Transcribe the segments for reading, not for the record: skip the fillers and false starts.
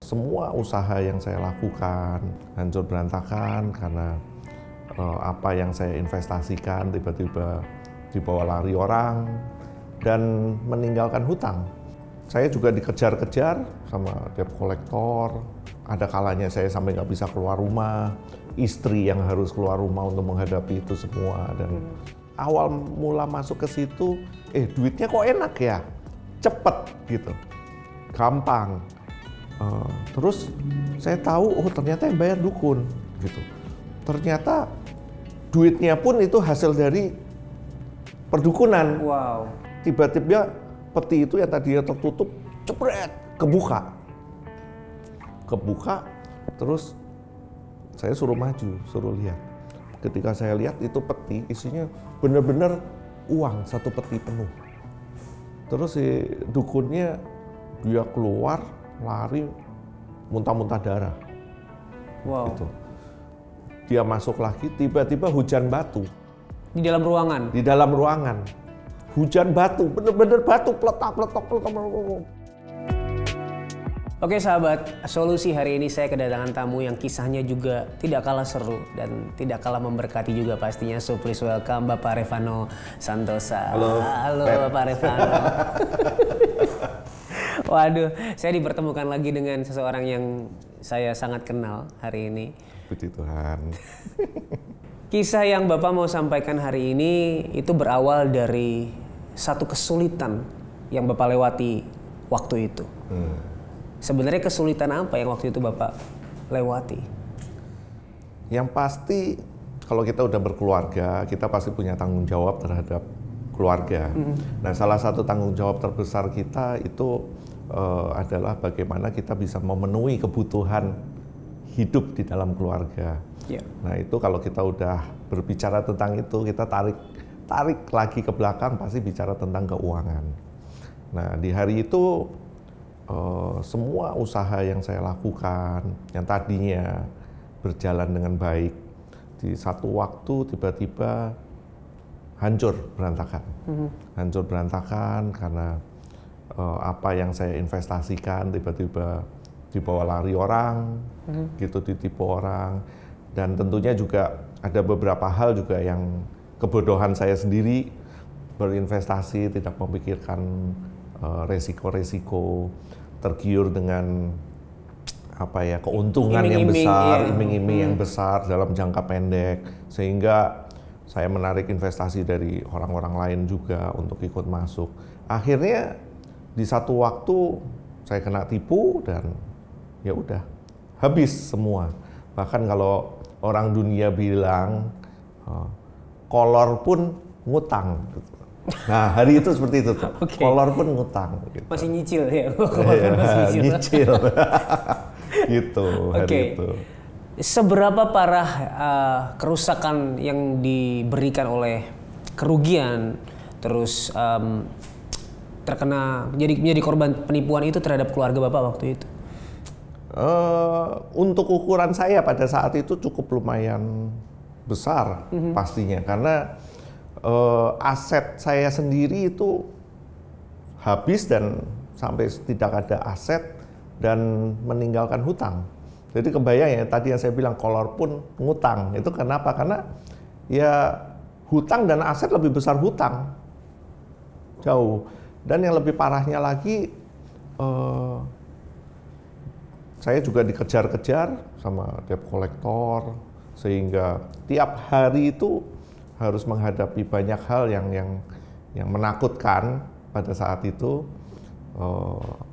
Semua usaha yang saya lakukan hancur berantakan karena apa yang saya investasikan tiba-tiba dibawa lari orang dan meninggalkan hutang. Saya juga dikejar-kejar sama debt kolektor. Ada kalanya saya sampai nggak bisa keluar rumah, istri yang harus keluar rumah untuk menghadapi itu semua. Dan awal mula masuk ke situ, duitnya kok enak ya, cepet gitu, gampang. Terus saya tahu, ternyata yang bayar dukun gitu. Ternyata duitnya pun itu hasil dari perdukunan. Wow. Tiba-tiba peti itu yang tadinya tertutup, cepret, kebuka. Terus saya suruh maju, suruh lihat. Ketika saya lihat itu peti, isinya benar-benar uang, satu peti penuh. Terus si dukunnya, dia keluar, lari, muntah-muntah darah. Wow. Gitu. Dia masuk lagi, tiba-tiba hujan batu. Di dalam ruangan? Di dalam ruangan. Hujan batu, bener-bener batu, peletak. Oke sahabat, solusi hari ini saya kedatangan tamu yang kisahnya juga tidak kalah seru dan tidak kalah memberkati juga pastinya. So please welcome Bapak Revano Santosa. Halo Bapak Revano. Waduh, saya dipertemukan lagi dengan seseorang yang saya sangat kenal hari ini. Puji Tuhan. Kisah yang Bapak mau sampaikan hari ini itu berawal dari satu kesulitan yang Bapak lewati waktu itu. Sebenarnya kesulitan apa yang waktu itu Bapak lewati? Yang pasti kalau kita udah berkeluarga, kita pasti punya tanggung jawab terhadap keluarga. Nah, salah satu tanggung jawab terbesar kita itu adalah bagaimana kita bisa memenuhi kebutuhan hidup di dalam keluarga. Yeah. Nah, itu kalau kita udah berbicara tentang itu, kita tarik lagi ke belakang pasti bicara tentang keuangan. Nah, di hari itu semua usaha yang saya lakukan, yang tadinya berjalan dengan baik, di satu waktu tiba-tiba hancur berantakan. Hancur berantakan karena apa yang saya investasikan tiba-tiba dibawa lari orang, gitu, ditipu orang. Dan tentunya juga ada beberapa hal juga yang kebodohan saya sendiri, berinvestasi tidak memikirkan resiko-resiko, tergiur dengan keuntungan yang besar, iming-iming yang besar dalam jangka pendek, sehingga saya menarik investasi dari orang-orang lain juga untuk ikut masuk. Akhirnya di satu waktu saya kena tipu dan ya udah habis semua. Bahkan kalau orang dunia bilang kolor pun ngutang. Nah, hari itu seperti itu tuh. Okay. Kolor pun ngutang. Gitu. Masih nyicil ya? Masih nyicil. Gitu, hari itu. Seberapa parah kerusakan yang diberikan oleh kerugian, terus terkena menjadi korban penipuan itu terhadap keluarga Bapak waktu itu? Untuk ukuran saya pada saat itu cukup lumayan besar pastinya, karena aset saya sendiri itu habis dan sampai tidak ada aset dan meninggalkan hutang. Jadi kebayang ya, tadi yang saya bilang kolor pun ngutang. Itu kenapa? Karena ya hutang dan aset lebih besar hutang. Jauh. Dan yang lebih parahnya lagi, saya juga dikejar-kejar sama debt kolektor, sehingga tiap hari itu harus menghadapi banyak hal yang menakutkan pada saat itu.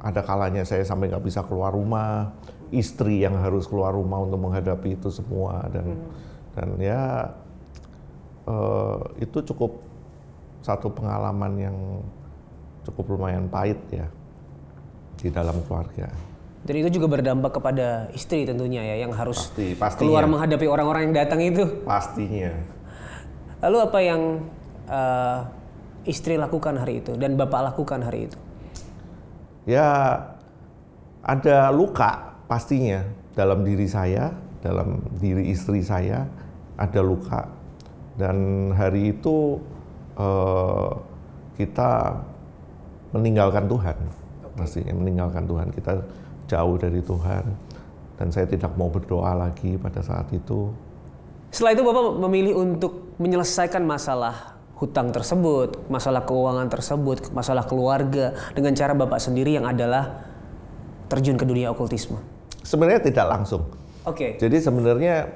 Ada kalanya saya sampai nggak bisa keluar rumah, istri yang harus keluar rumah untuk menghadapi itu semua, dan ya itu cukup satu pengalaman yang cukup lumayan pahit ya di dalam keluarga. Dan itu juga berdampak kepada istri tentunya ya, yang harus pastinya keluar menghadapi orang-orang yang datang itu. Pastinya. Lalu apa yang istri lakukan hari itu dan Bapak lakukan hari itu? Ya, ada luka pastinya dalam diri saya, dalam diri istri saya ada luka. Dan hari itu kita meninggalkan Tuhan, pastinya meninggalkan Tuhan. Kita jauh dari Tuhan. Dan saya tidak mau berdoa lagi pada saat itu. Setelah itu Bapak memilih untuk menyelesaikan masalah hutang tersebut, masalah keuangan tersebut, masalah keluarga dengan cara Bapak sendiri yang adalah terjun ke dunia okultisme. Sebenarnya tidak langsung. Oke. Jadi sebenarnya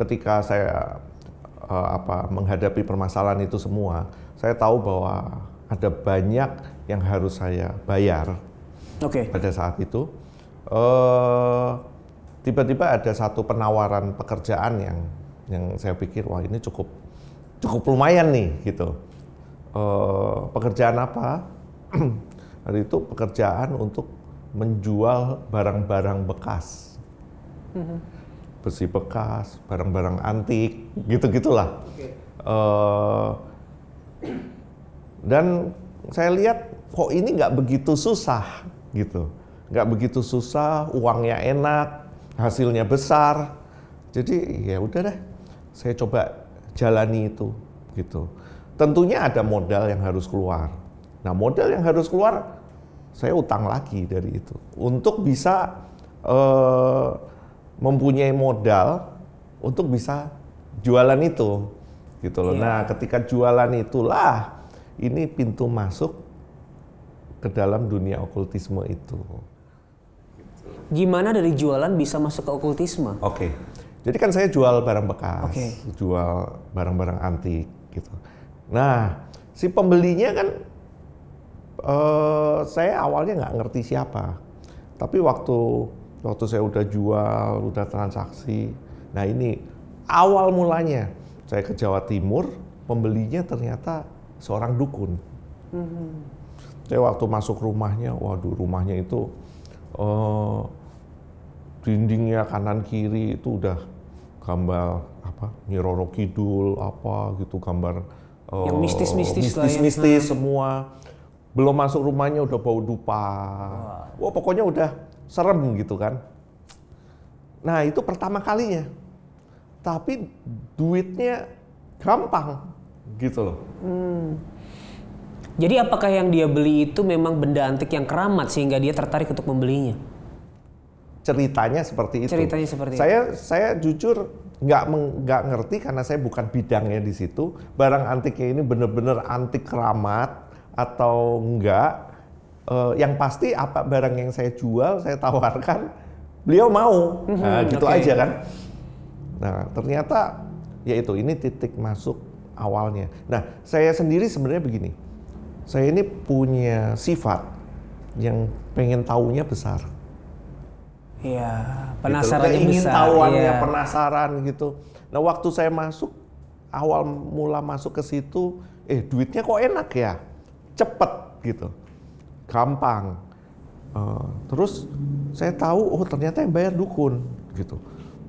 ketika saya menghadapi permasalahan itu semua, saya tahu bahwa ada banyak yang harus saya bayar. Pada saat itu, tiba-tiba ada satu penawaran pekerjaan yang saya pikir wah ini cukup lumayan nih gitu. Pekerjaan apa? Hari itu pekerjaan untuk menjual barang-barang bekas, besi bekas, barang-barang antik, gitu-gitulah. Dan saya lihat kok ini nggak begitu susah gitu, nggak begitu susah, uangnya enak, hasilnya besar. Jadi ya udah deh, saya coba jalani itu gitu. Tentunya ada modal yang harus keluar. Nah modal yang harus keluar, saya utang lagi dari itu untuk bisa mempunyai modal untuk bisa jualan itu, gitu loh. Nah ketika jualan itulah ini pintu masuk ke dalam dunia okultisme itu. Gimana dari jualan bisa masuk ke okultisme? Oke. Jadi kan saya jual barang bekas, jual barang-barang antik gitu. Nah, si pembelinya kan saya awalnya nggak ngerti siapa. Tapi waktu saya udah jual, udah transaksi. Nah, ini awal mulanya saya ke Jawa Timur, pembelinya ternyata seorang dukun. Saya waktu masuk rumahnya, waduh rumahnya itu dindingnya kanan kiri itu udah gambar Nyi Roro Kidul gitu, gambar yang mistis-mistis semua. Belum masuk rumahnya udah bau dupa. Wah pokoknya udah serem gitu kan. Nah itu pertama kalinya. Tapi duitnya gampang gitu loh. Jadi apakah yang dia beli itu memang benda antik yang keramat sehingga dia tertarik untuk membelinya? Ceritanya seperti itu. Saya jujur nggak ngerti karena saya bukan bidangnya di situ. Barang antiknya ini benar-benar antik keramat atau enggak. Yang pasti apa barang yang saya jual, saya tawarkan, beliau mau. Nah, gitu aja kan. Nah, ternyata yaitu ini titik masuk awalnya. Nah, saya sendiri sebenarnya begini. Saya ini punya sifat yang pengen taunya besar. Iya, penasarannya gitu. Ingin besar. tahuannya penasaran gitu. Nah, waktu saya masuk, awal mula masuk ke situ, duitnya kok enak ya, cepet gitu, gampang. Terus saya tahu, oh ternyata yang bayar dukun gitu.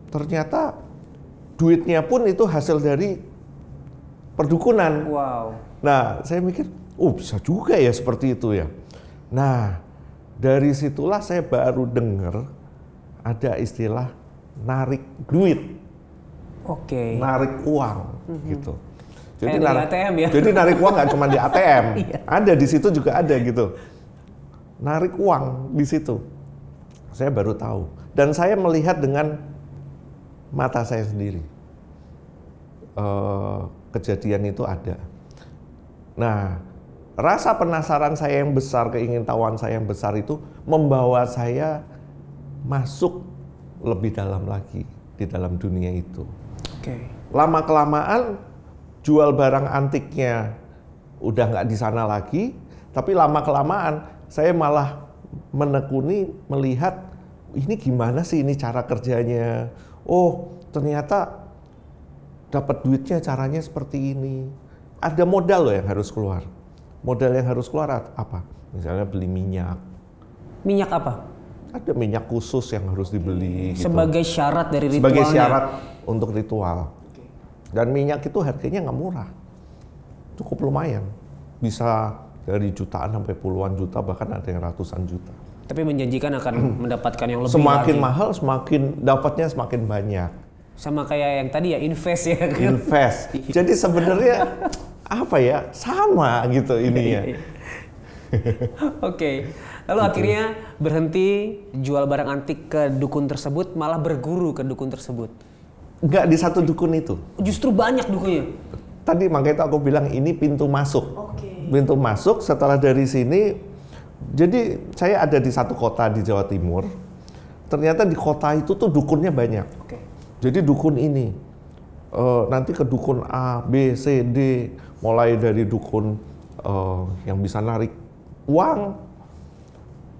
Ternyata duitnya pun itu hasil dari perdukunan. Wow. Nah, saya mikir, oh bisa juga ya seperti itu ya. Nah, dari situlah saya baru dengar ada istilah narik duit. Narik uang gitu. Jadi narik ATM ya. Jadi narik uang nggak cuma di ATM, ada di situ juga ada gitu. Narik uang di situ. Saya baru tahu dan saya melihat dengan mata saya sendiri. Kejadian itu ada. Nah, rasa penasaran saya yang besar, keingintahuan saya yang besar itu membawa saya masuk lebih dalam lagi di dalam dunia itu. Lama-kelamaan jual barang antiknya udah nggak di sana lagi, tapi lama-kelamaan saya malah menekuni melihat ini gimana sih ini cara kerjanya. Oh, ternyata dapat duitnya caranya seperti ini. Ada modal loh yang harus keluar. Modal yang harus keluar apa? Misalnya beli minyak. Minyak apa? Ada minyak khusus yang harus dibeli. Sebagai syarat dari ritualnya. Sebagai syarat untuk ritual. Dan minyak itu harganya nggak murah. Cukup lumayan. Bisa dari jutaan sampai puluhan juta, bahkan ada yang ratusan juta. Tapi menjanjikan akan mendapatkan yang lebih semakin lagi. Mahal, semakin dapatnya semakin banyak. Sama kayak yang tadi ya, invest ya. Invest. Jadi sebenarnya apa ya, sama gitu ininya. Oke. Lalu akhirnya berhenti jual barang antik ke dukun tersebut, malah berguru ke dukun tersebut. Nggak di satu dukun itu. Justru banyak dukunnya. Tadi makanya aku bilang ini pintu masuk. Pintu masuk setelah dari sini. Jadi saya ada di satu kota di Jawa Timur. Ternyata di kota itu tuh dukunnya banyak. Jadi dukun ini nanti ke dukun A, B, C, D, mulai dari dukun yang bisa narik uang,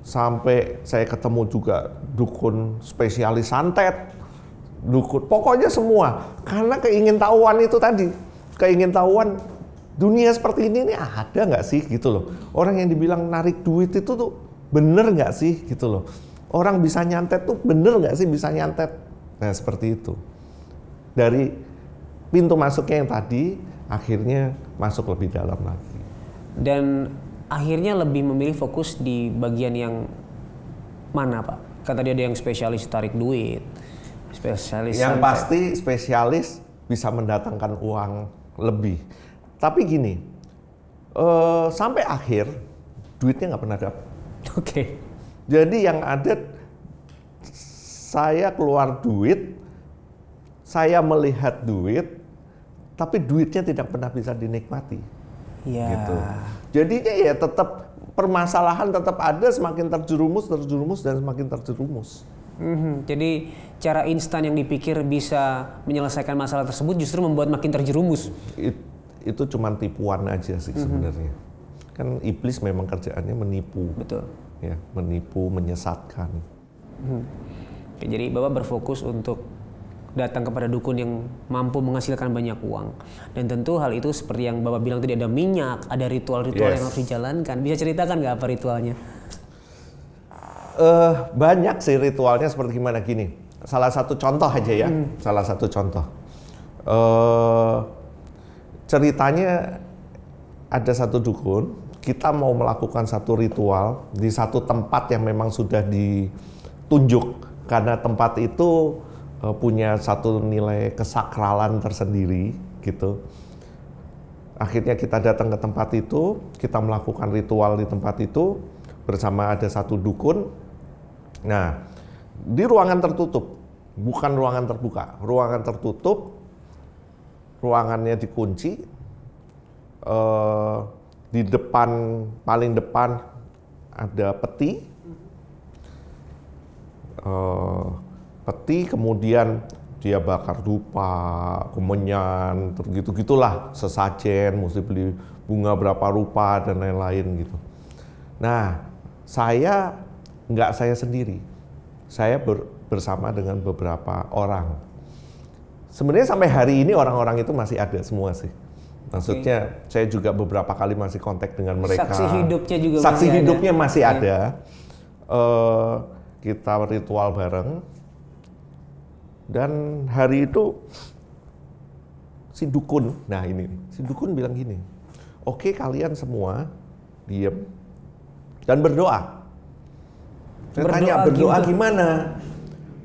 sampai saya ketemu juga dukun spesialis santet, dukun, pokoknya semua. Karena keingintahuan itu tadi, keingintahuan dunia seperti ini ada nggak sih gitu loh. Orang yang dibilang narik duit itu tuh bener nggak sih gitu loh. Orang bisa nyantet tuh bener nggak sih bisa nyantet. Nah seperti itu. Dari pintu masuknya yang tadi, akhirnya masuk lebih dalam lagi. Dan akhirnya lebih memilih fokus di bagian yang mana Pak? Kan tadi ada yang spesialis tarik duit, spesialis yang santet. pasti spesialis bisa mendatangkan uang lebih. Tapi gini, sampai akhir duitnya nggak pernah dapat. Oke. Jadi yang ada saya keluar duit, saya melihat duit, tapi duitnya tidak pernah bisa dinikmati. Iya. Gitu. Jadinya ya tetap permasalahan tetap ada, semakin terjerumus dan semakin terjerumus. Jadi cara instan yang dipikir bisa menyelesaikan masalah tersebut justru membuat makin terjerumus. Itu cuma tipuan aja sih sebenarnya. Kan iblis memang kerjaannya menipu. Betul. Ya, menipu, menyesatkan. Oke, jadi Bapak berfokus untuk datang kepada dukun yang mampu menghasilkan banyak uang. Dan tentu hal itu seperti yang Bapak bilang tadi, ada minyak, ada ritual-ritual yang harus dijalankan. Bisa ceritakan nggak apa ritualnya? Banyak sih ritualnya seperti gimana gini. Salah satu contoh aja ya. Salah satu contoh. Ceritanya ada satu dukun, kita mau melakukan satu ritual di satu tempat yang memang sudah ditunjuk. Karena tempat itu punya satu nilai kesakralan tersendiri gitu. Akhirnya kita datang ke tempat itu, kita melakukan ritual di tempat itu bersama ada satu dukun. Nah, di ruangan tertutup, bukan ruangan terbuka, ruangan tertutup, ruangannya dikunci, di depan, paling depan ada peti, kemudian dia bakar dupa, kemenyan, gitu-gitulah, sesajen, mesti beli bunga berapa rupa dan lain-lain gitu. Nah, nggak saya sendiri, saya bersama dengan beberapa orang. Sebenarnya sampai hari ini orang-orang itu masih ada semua sih. Maksudnya saya juga beberapa kali masih kontak dengan mereka. Saksi hidupnya juga masih ada. Kita ritual bareng. Dan hari itu si dukun, si dukun bilang gini, oke kalian semua diem dan berdoa. Saya tanya, berdoa gimana?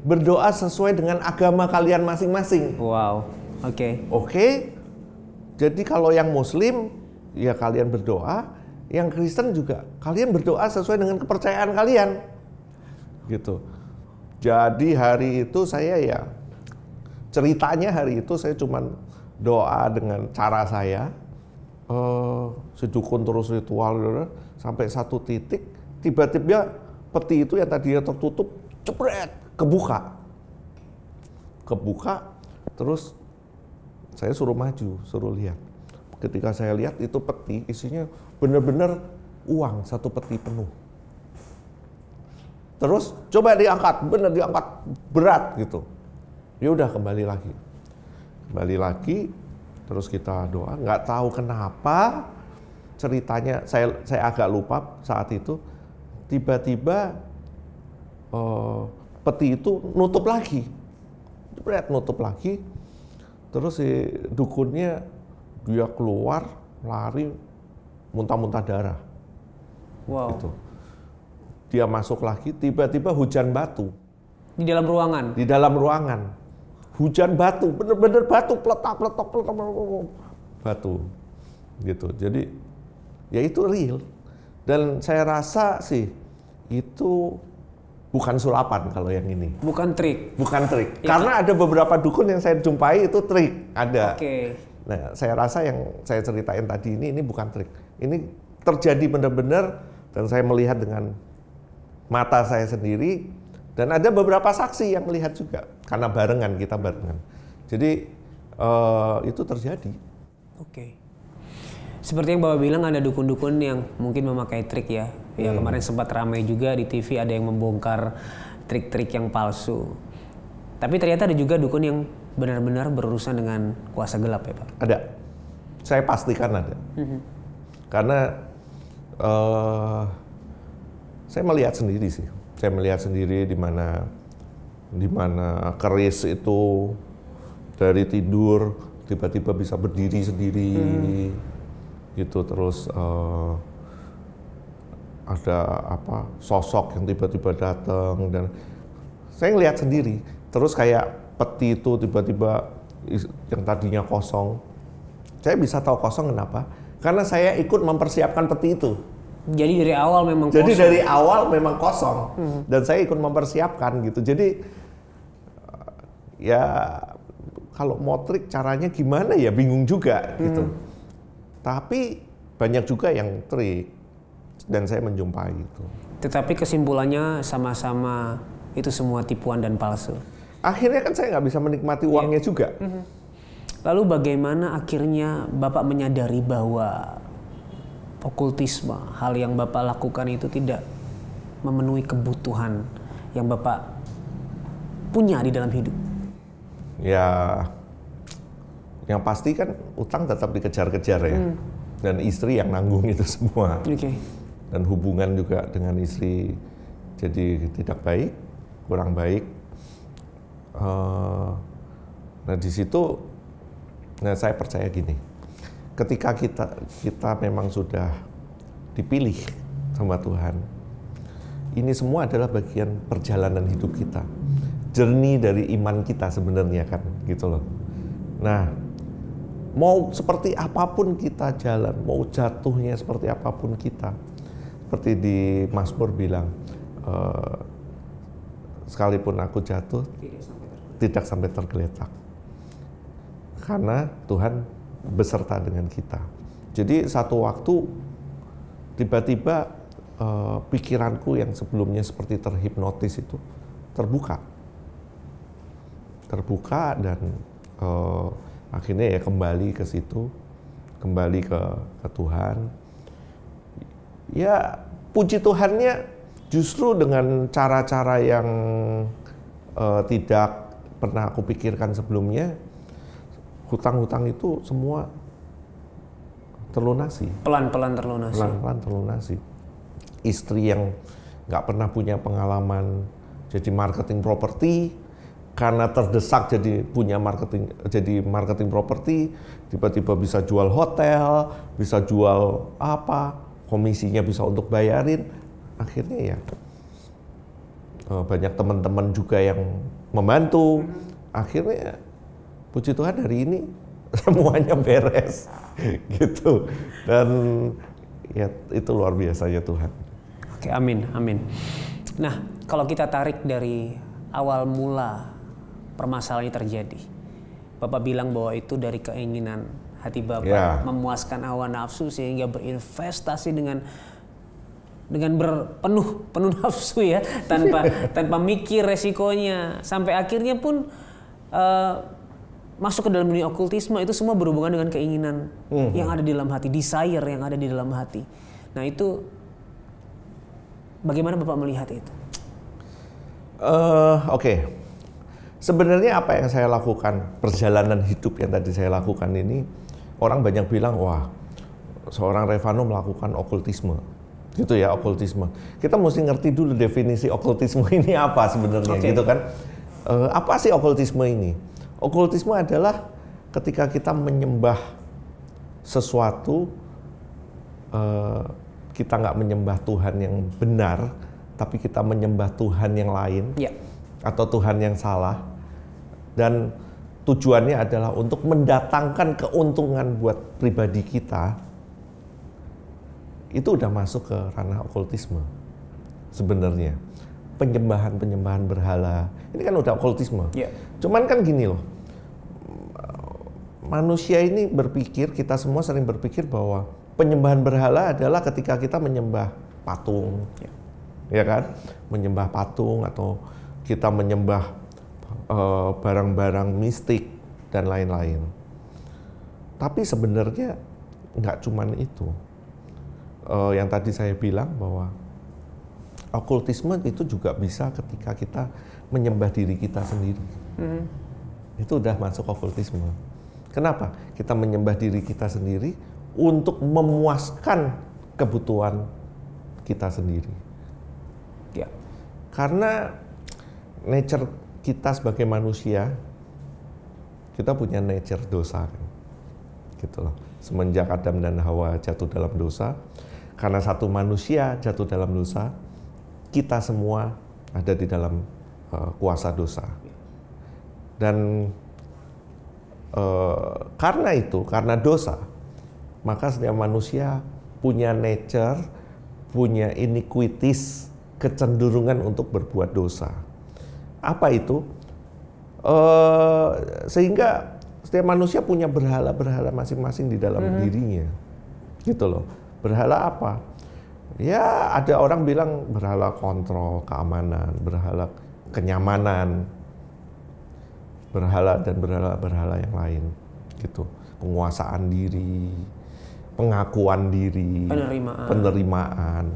Berdoa sesuai dengan agama kalian masing-masing. Wow, oke. Oke, jadi kalau yang Muslim, ya kalian berdoa. Yang Kristen juga, kalian berdoa sesuai dengan kepercayaan kalian. Gitu. Jadi hari itu saya ceritanya hari itu saya cuma doa dengan cara saya. Si dukun terus ritual, sampai satu titik, tiba-tiba peti itu yang tadinya tertutup, cepret, kebuka, terus saya suruh maju, suruh lihat. Ketika saya lihat itu peti isinya benar-benar uang, satu peti penuh. Terus coba diangkat, benar diangkat berat gitu. Ya udah kembali lagi, terus kita doa. Nggak tahu kenapa ceritanya saya agak lupa saat itu. Tiba-tiba peti itu nutup lagi, terus si dukunnya dia keluar lari muntah-muntah darah. Wow. Gitu. Dia masuk lagi, tiba-tiba hujan batu di dalam ruangan. Hujan batu, bener-bener batu, peletak batu gitu. Jadi ya itu real. Dan saya rasa sih itu bukan sulapan kalau yang ini. Bukan trik. Bukan trik. Ya, Karena ada beberapa dukun yang saya jumpai itu trik, ada. Oke. Nah, saya rasa yang saya ceritain tadi ini bukan trik. Ini terjadi benar-benar dan saya melihat dengan mata saya sendiri dan ada beberapa saksi yang melihat juga karena kita barengan. Jadi itu terjadi. Oke. Seperti yang Bapak bilang ada dukun-dukun yang mungkin memakai trik ya. Ya kemarin sempat ramai juga di TV ada yang membongkar trik-trik yang palsu. Tapi ternyata ada juga dukun yang benar-benar berurusan dengan kuasa gelap ya Pak? Ada. Saya pastikan ada. Karena saya melihat sendiri sih. Saya melihat sendiri di mana keris itu dari tidur tiba-tiba bisa berdiri sendiri. Gitu terus ada sosok yang tiba-tiba datang dan saya ngelihat sendiri terus kayak peti itu tiba-tiba yang tadinya kosong saya bisa tahu kosong kenapa karena saya ikut mempersiapkan peti itu jadi dari awal memang kosong dan saya ikut mempersiapkan gitu jadi ya kalau mau trik caranya gimana ya bingung juga gitu. Tapi banyak juga yang trik dan saya menjumpai itu. Tetapi kesimpulannya sama-sama itu semua tipuan dan palsu. Akhirnya kan saya nggak bisa menikmati uangnya juga. Lalu bagaimana akhirnya Bapak menyadari bahwa okultisme, hal yang Bapak lakukan itu tidak memenuhi kebutuhan yang Bapak punya di dalam hidup? Ya, yang pasti kan utang tetap dikejar-kejar ya, dan istri yang nanggung itu semua. Dan hubungan juga dengan istri jadi tidak baik, kurang baik. Nah di situ, saya percaya gini, ketika kita memang sudah dipilih sama Tuhan, ini semua adalah bagian perjalanan hidup kita, journey dari iman kita sebenarnya kan, gitu loh. Nah. Mau seperti apapun kita jalan, mau jatuhnya seperti apapun kita. Seperti di Mazmur bilang, sekalipun aku jatuh, tidak sampai tergeletak. Karena Tuhan beserta dengan kita. Jadi satu waktu, tiba-tiba pikiranku yang sebelumnya seperti terhipnotis itu, terbuka. Terbuka dan akhirnya ya kembali ke situ, kembali ke Tuhan. Ya puji Tuhannya justru dengan cara-cara yang tidak pernah aku pikirkan sebelumnya, hutang-hutang itu semua terlunasi. Pelan-pelan terlunasi. Pelan-pelan terlunasi. Istri yang nggak pernah punya pengalaman jadi marketing properti, karena terdesak jadi marketing properti, tiba-tiba bisa jual hotel, bisa jual komisinya bisa untuk bayarin, akhirnya ya banyak teman-teman juga yang membantu, akhirnya puji Tuhan hari ini semuanya beres, gitu, dan ya itu luar biasanya Tuhan. Oke, amin. Nah, kalau kita tarik dari awal mula permasalahan ini terjadi. Bapak bilang bahwa itu dari keinginan hati Bapak memuaskan hawa nafsu sehingga berinvestasi dengan penuh nafsu ya, tanpa mikir resikonya, sampai akhirnya pun masuk ke dalam dunia okultisme. Itu semua berhubungan dengan keinginan yang ada di dalam hati, desire yang ada di dalam hati. Nah itu bagaimana Bapak melihat itu? Oke. Sebenarnya apa yang saya lakukan, perjalanan hidup yang tadi saya lakukan ini, orang banyak bilang, wah, seorang Revano melakukan okultisme. Gitu ya, okultisme. Kita mesti ngerti dulu definisi okultisme ini apa sebenarnya, gitu kan. Apa sih okultisme ini? Okultisme adalah ketika kita menyembah sesuatu, kita nggak menyembah Tuhan yang benar, tapi kita menyembah Tuhan yang lain, atau Tuhan yang salah. Dan tujuannya adalah untuk mendatangkan keuntungan buat pribadi kita, itu udah masuk ke ranah okultisme sebenarnya. Penyembahan berhala, ini kan udah okultisme. Yeah. Cuman kan gini loh, manusia ini berpikir, kita semua sering berpikir bahwa penyembahan berhala adalah ketika kita menyembah patung, ya kan? Menyembah patung atau kita menyembah barang-barang mistik dan lain-lain. Tapi sebenarnya nggak cuman itu. Yang tadi saya bilang bahwa okultisme itu juga bisa ketika kita menyembah diri kita sendiri. Itu udah masuk okultisme. Kenapa? Kita menyembah diri kita sendiri untuk memuaskan kebutuhan kita sendiri. Ya. Karena nature kita sebagai manusia, kita punya nature dosa, kan? Gitu loh. Semenjak Adam dan Hawa jatuh dalam dosa, karena satu manusia jatuh dalam dosa, kita semua ada di dalam kuasa dosa. Dan karena dosa, maka setiap manusia punya nature, punya iniquities, kecenderungan untuk berbuat dosa. Apa itu? Sehingga setiap manusia punya berhala-berhala masing-masing di dalam dirinya. Gitu loh. Berhala apa? Ya, ada orang bilang berhala kontrol, keamanan, berhala kenyamanan, berhala yang lain, gitu. Penguasaan diri, pengakuan diri, penerimaan.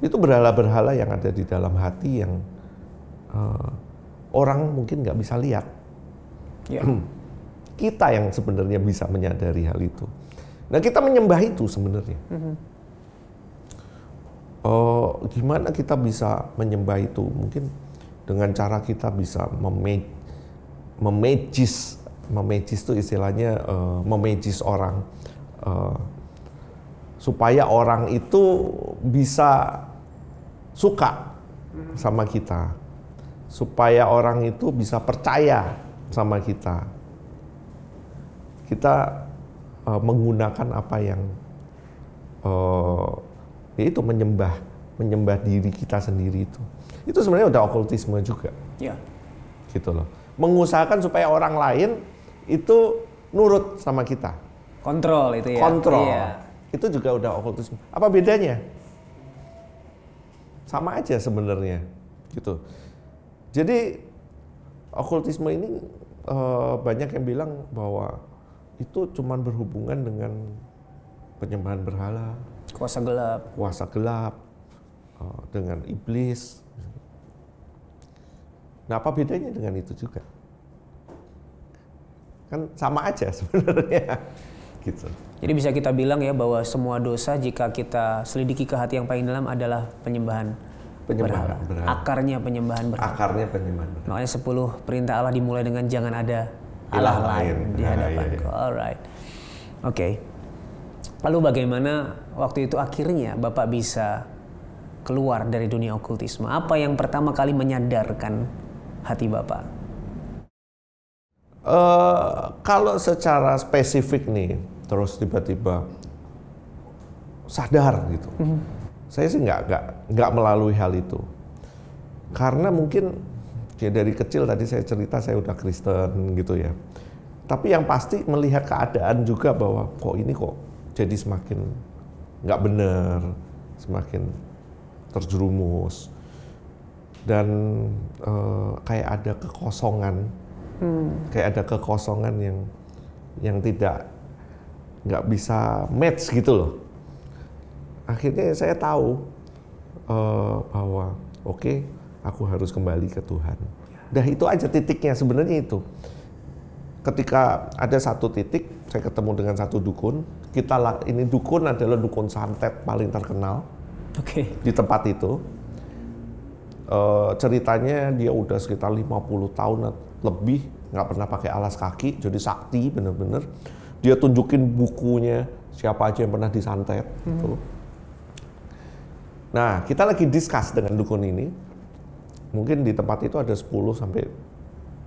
Itu berhala-berhala yang ada di dalam hati yang orang mungkin nggak bisa lihat. Ya. Kita yang sebenarnya bisa menyadari hal itu. Nah, kita menyembah itu sebenarnya. Gimana kita bisa menyembah itu? Mungkin dengan cara kita bisa memagis itu istilahnya memagis orang, supaya orang itu bisa suka sama kita, supaya orang itu bisa percaya sama kita. Kita menggunakan apa yang yaitu menyembah diri kita sendiri itu. Itu sebenarnya udah okultisme juga. Ya. Gitu loh. Mengusahakan supaya orang lain itu nurut sama kita. Kontrol itu ya. Kontrol. Iya. Itu juga udah okultisme. Apa bedanya? Sama aja sebenarnya. Gitu. Jadi okultisme ini banyak yang bilang bahwa itu cuman berhubungan dengan penyembahan berhala, kuasa gelap, dengan iblis. Nah, apa bedanya dengan itu juga? Kan sama aja sebenarnya, gitu. Jadi bisa kita bilang ya bahwa semua dosa jika kita selidiki ke hati yang paling dalam adalah penyembahan berhala. Akarnya penyembahan berhala. Makanya 10 perintah Allah dimulai dengan jangan ada Allah lain di hadapanku. Alright. Oke. Lalu bagaimana waktu itu akhirnya Bapak bisa keluar dari dunia okultisme? Apa yang pertama kali menyadarkan hati Bapak? Kalau secara spesifik nih, terus tiba-tiba sadar gitu. Saya sih nggak melalui hal itu. Karena mungkin ya dari kecil tadi saya cerita saya udah Kristen gitu ya. Tapi yang pasti melihat keadaan juga bahwa kok ini kok jadi semakin nggak benar, semakin terjerumus, dan kayak ada kekosongan, yang nggak bisa match gitu loh. Akhirnya saya tahu bahwa oke, aku harus kembali ke Tuhan. Dah itu aja titiknya sebenarnya itu. Ketika ada satu titik, saya ketemu dengan satu dukun. Ini dukun adalah dukun santet paling terkenal di tempat itu. Ceritanya dia udah sekitar 50 tahun lebih nggak pernah pakai alas kaki, jadi sakti bener-bener. Dia tunjukin bukunya siapa aja yang pernah disantet. Gitu. Nah, kita lagi discuss dengan dukun ini. Mungkin di tempat itu ada 10 sampai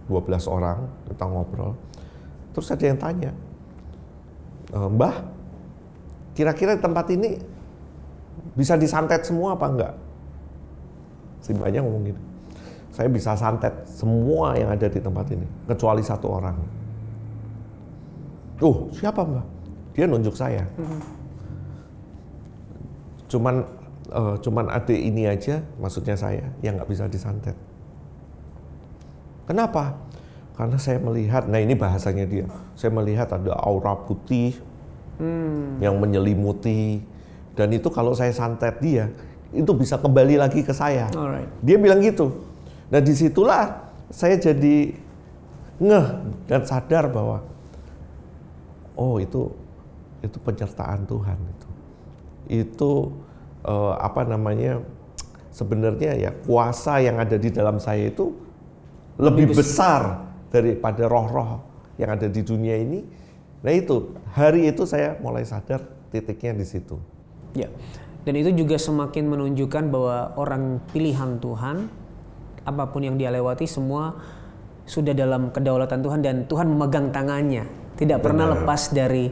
12 orang, kita ngobrol. Terus ada yang tanya, Mbah, kira-kira tempat ini bisa disantet semua apa enggak? Simbahnya ngomong gitu. Saya bisa santet semua yang ada di tempat ini, kecuali satu orang. Oh, siapa Mbak? Dia nunjuk saya. Cuman adik ini aja, maksudnya saya, yang nggak bisa disantet. Kenapa? Karena saya melihat, nah ini bahasanya dia, saya melihat ada aura putih yang menyelimuti, dan itu kalau saya santet dia, itu bisa kembali lagi ke saya. Alright. Dia bilang gitu. Nah disitulah saya jadi ngeh dan sadar bahwa oh itu penyertaan Tuhan itu sebenarnya ya kuasa yang ada di dalam saya itu lebih besar daripada roh-roh yang ada di dunia ini. Nah itu hari itu saya mulai sadar titiknya di situ. Ya, dan itu juga semakin menunjukkan bahwa orang pilihan Tuhan, apapun yang dia lewati semua sudah dalam kedaulatan Tuhan dan Tuhan memegang tangannya, tidak pernah lepas dari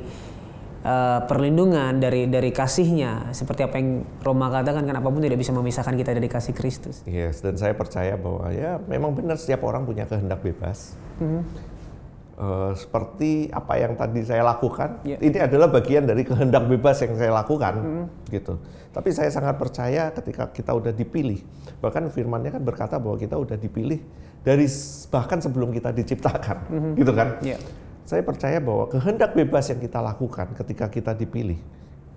perlindungan, dari kasihnya, seperti apa yang Roma katakan kan, apapun tidak bisa memisahkan kita dari kasih Kristus. Yes, dan saya percaya bahwa ya memang benar setiap orang punya kehendak bebas. Seperti apa yang tadi saya lakukan, ini adalah bagian dari kehendak bebas yang saya lakukan, gitu. Tapi saya sangat percaya ketika kita udah dipilih, bahkan firman-Nya kan berkata bahwa kita udah dipilih dari bahkan sebelum kita diciptakan, gitu kan? Saya percaya bahwa kehendak bebas yang kita lakukan ketika kita dipilih,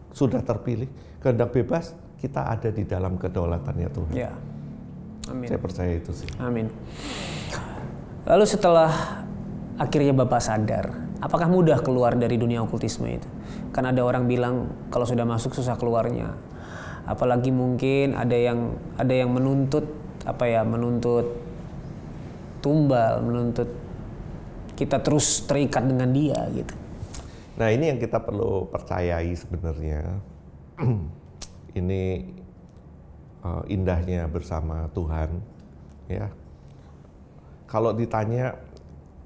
sudah terpilih, kehendak bebas kita ada di dalam kedaulatannya Tuhan. Ya. Amin. Saya percaya itu sih. Amin. Lalu setelah akhirnya Bapak sadar, apakah mudah keluar dari dunia okultisme itu? Kan ada orang bilang kalau sudah masuk susah keluarnya. Apalagi mungkin ada yang menuntut menuntut tumbal, menuntut kita terus terikat dengan dia gitu. Nah ini yang kita perlu percayai sebenarnya. Ini indahnya bersama Tuhan, ya. Kalau ditanya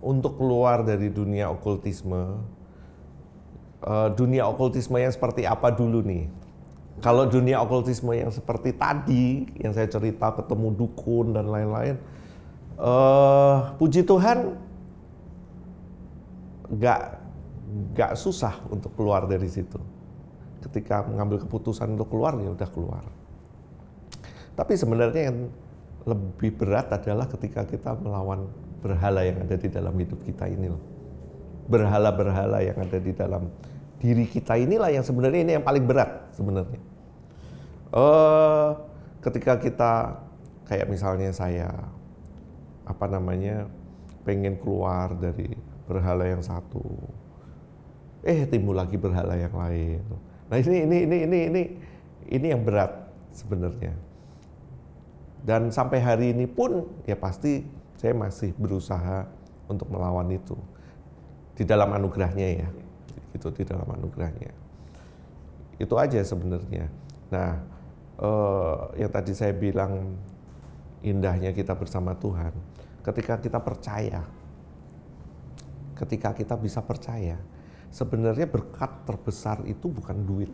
untuk keluar dari dunia okultisme yang seperti apa dulu nih? Kalau dunia okultisme yang seperti tadi, yang saya cerita ketemu dukun dan lain-lain, puji Tuhan, nggak susah untuk keluar dari situ. Ketika mengambil keputusan untuk keluar, ya udah keluar. Tapi sebenarnya yang lebih berat adalah ketika kita melawan berhala yang ada di dalam hidup kita ini loh. Berhala-berhala yang ada di dalam diri kita inilah yang sebenarnya ini yang paling berat sebenarnya. Ketika kita kayak misalnya saya pengen keluar dari berhala yang satu, timbul lagi berhala yang lain. Nah ini yang berat sebenarnya. Dan sampai hari ini pun ya pasti saya masih berusaha untuk melawan itu di dalam anugerahnya ya, gitu, di dalam anugerahnya. Itu aja sebenarnya. Nah, yang tadi saya bilang indahnya kita bersama Tuhan, ketika kita percaya. Ketika kita bisa percaya, sebenarnya berkat terbesar itu bukan duit.